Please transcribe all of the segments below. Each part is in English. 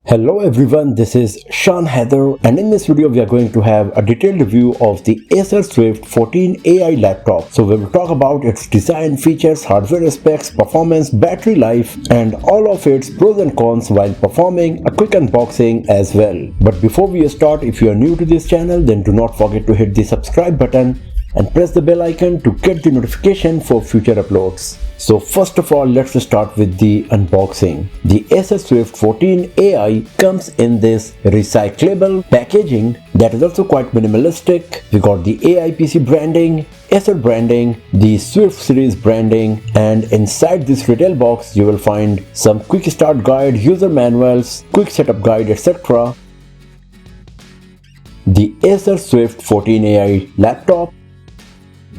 Hello everyone, this is Sean Heather, and in this video we are going to have a detailed review of the Acer Swift 14 AI laptop. So we will talk about its design, features, hardware specs, performance, battery life and all of its pros and cons while performing a quick unboxing as well. But before we start, if you are new to this channel, then do not forget to hit the subscribe button and press the bell icon to get the notification for future uploads. So first of all, let's start with the unboxing. The Acer Swift 14 AI comes in this recyclable packaging that is also quite minimalistic. We got the AI PC branding, Acer branding, the Swift series branding, and inside this retail box you will find some quick start guide, user manuals, quick setup guide, etc. The Acer Swift 14 AI laptop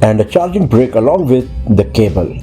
and a charging brick along with the cable.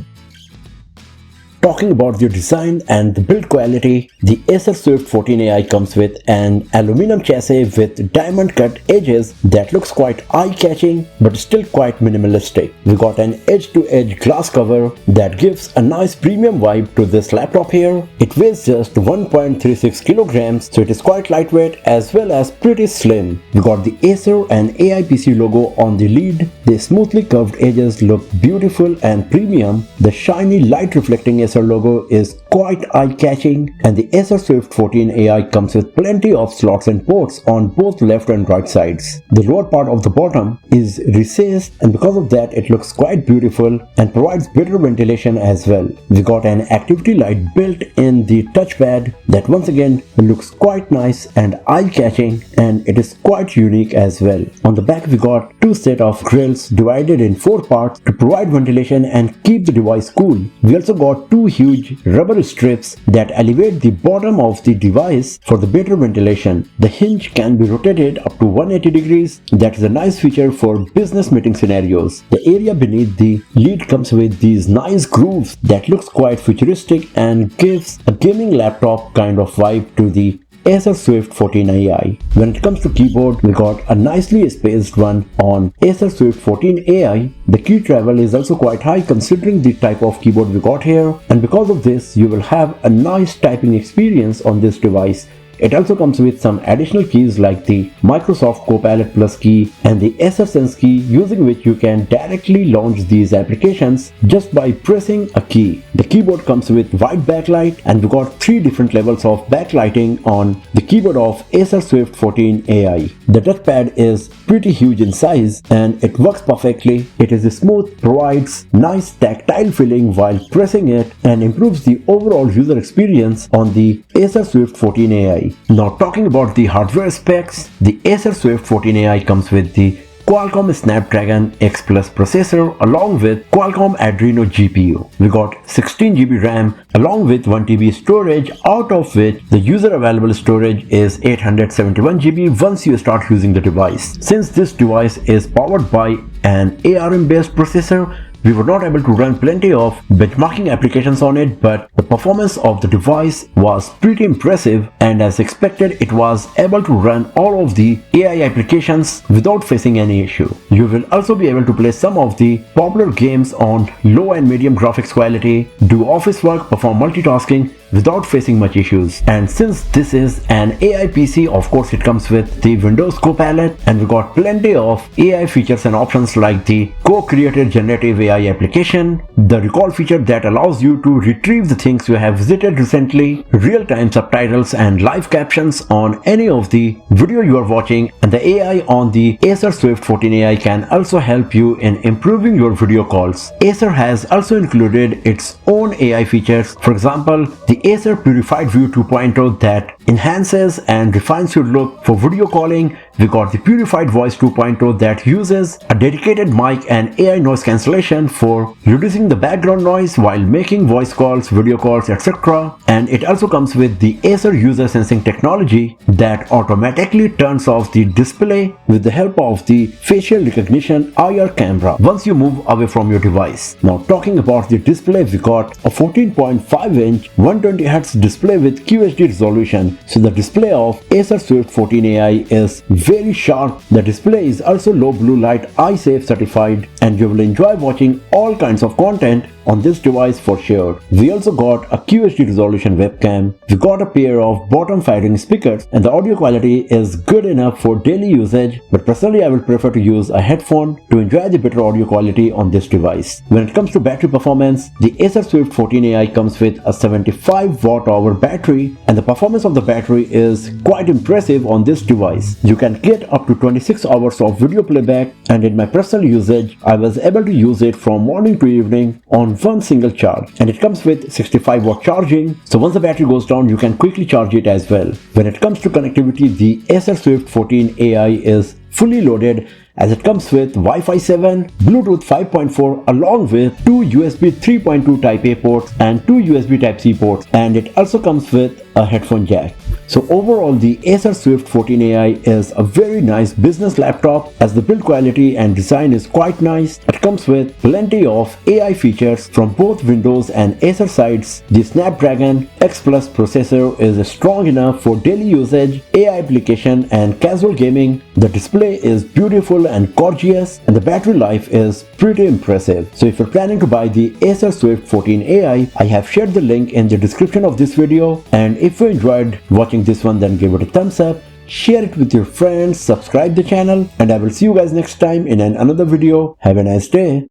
Talking about the design and the build quality, the Acer Swift 14 AI comes with an aluminum chassis with diamond cut edges that looks quite eye-catching but still quite minimalistic. We got an edge-to-edge glass cover that gives a nice premium vibe to this laptop here. It weighs just 1.36 kilograms, so it is quite lightweight as well as pretty slim. We got the Acer and AI PC logo on the lid. The smoothly curved edges look beautiful and premium. The shiny light reflecting Acer logo is quite eye-catching, and the Acer Swift 14 AI comes with plenty of slots and ports on both left and right sides. The lower part of the bottom is recessed, and because of that it looks quite beautiful and provides better ventilation as well. We got an activity light built in the touchpad that once again looks quite nice and eye-catching, and it is quite unique as well. On the back we got two set of grills divided in 4 parts to provide ventilation and keep the device cool. We also got two huge rubber strips that elevate the bottom of the device for the better ventilation. The hinge can be rotated up to 180 degrees. That is a nice feature for business meeting scenarios. The area beneath the lid comes with these nice grooves that looks quite futuristic and gives a gaming laptop kind of vibe to the Acer Swift 14 AI. When it comes to keyboard, we got a nicely spaced one on Acer Swift 14 AI. The key travel is also quite high considering the type of keyboard we got here, and because of this you will have a nice typing experience on this device. It also comes with some additional keys like the Microsoft Copilot Plus key and the Acer Sense key, using which you can directly launch these applications just by pressing a key. The keyboard comes with white backlight, and we got 3 different levels of backlighting on the keyboard of Acer Swift 14 AI. The touchpad is pretty huge in size and it works perfectly. It is smooth, provides nice tactile feeling while pressing it, and improves the overall user experience on the Acer Swift 14 AI. Now talking about the hardware specs, the Acer Swift 14 AI comes with the Qualcomm Snapdragon X Plus processor along with Qualcomm Adreno GPU. We got 16GB RAM along with 1TB storage, out of which the user available storage is 871GB once you start using the device. Since this device is powered by an ARM based processor, we were not able to run plenty of benchmarking applications on it, but the performance of the device was pretty impressive, and as expected it was able to run all of the AI applications without facing any issue. You will also be able to play some of the popular games on low and medium graphics quality, do office work, perform multitasking without facing much issues. And since this is an AI PC, of course it comes with the Windows Copilot, and we got plenty of AI features and options like the co-created generative AI application, the recall feature that allows you to retrieve the things you have visited recently, real-time subtitles and live captions on any of the video you are watching, and the AI on the Acer Swift 14 AI can also help you in improving your video calls. Acer has also included its own AI features, for example the Acer Purified View 2.0 that enhances and refines your look for video calling. We got the Purified Voice 2.0 that uses a dedicated mic and AI noise cancellation for reducing the background noise while making voice calls, video calls, etc. And it also comes with the Acer User Sensing technology that automatically turns off the display with the help of the facial recognition IR camera once you move away from your device. Now talking about the display, we got a 14.5-inch 120Hz display with QHD resolution time, so the display of Acer Swift 14AI is very sharp. The display is also low blue light eye safe certified, and you will enjoy watching all kinds of content on this device for sure. We also got a QHD resolution webcam. We got a pair of bottom firing speakers, and the audio quality is good enough for daily usage, but personally I will prefer to use a headphone to enjoy the better audio quality on this device. When it comes to battery performance, the Acer Swift 14AI comes with a 75 watt-hour battery, and the performance of the battery is quite impressive on this device. You can get up to 26 hours of video playback, and in my personal usage I was able to use it from morning to evening on one single charge, and it comes with 65 watt charging, so once the battery goes down you can quickly charge it as well. When it comes to connectivity, the Acer Swift 14AI is fully loaded, as it comes with Wi-Fi 7, Bluetooth 5.4 along with 2 USB 3.2 Type A ports and 2 USB Type-C ports, and it also comes with a headphone jack. So overall, the Acer Swift 14AI is a very nice business laptop, as the build quality and design is quite nice. It comes with plenty of AI features from both Windows and Acer sides. The Snapdragon X Plus processor is strong enough for daily usage, AI application and casual gaming. The display is beautiful and gorgeous, and the battery life is pretty impressive. So if you're planning to buy the Acer Swift 14AI, I have shared the link in the description of this video, and if you enjoyed watching this one, then give it a thumbs up, share it with your friends, subscribe the channel, and I will see you guys next time in another video. Have a nice day.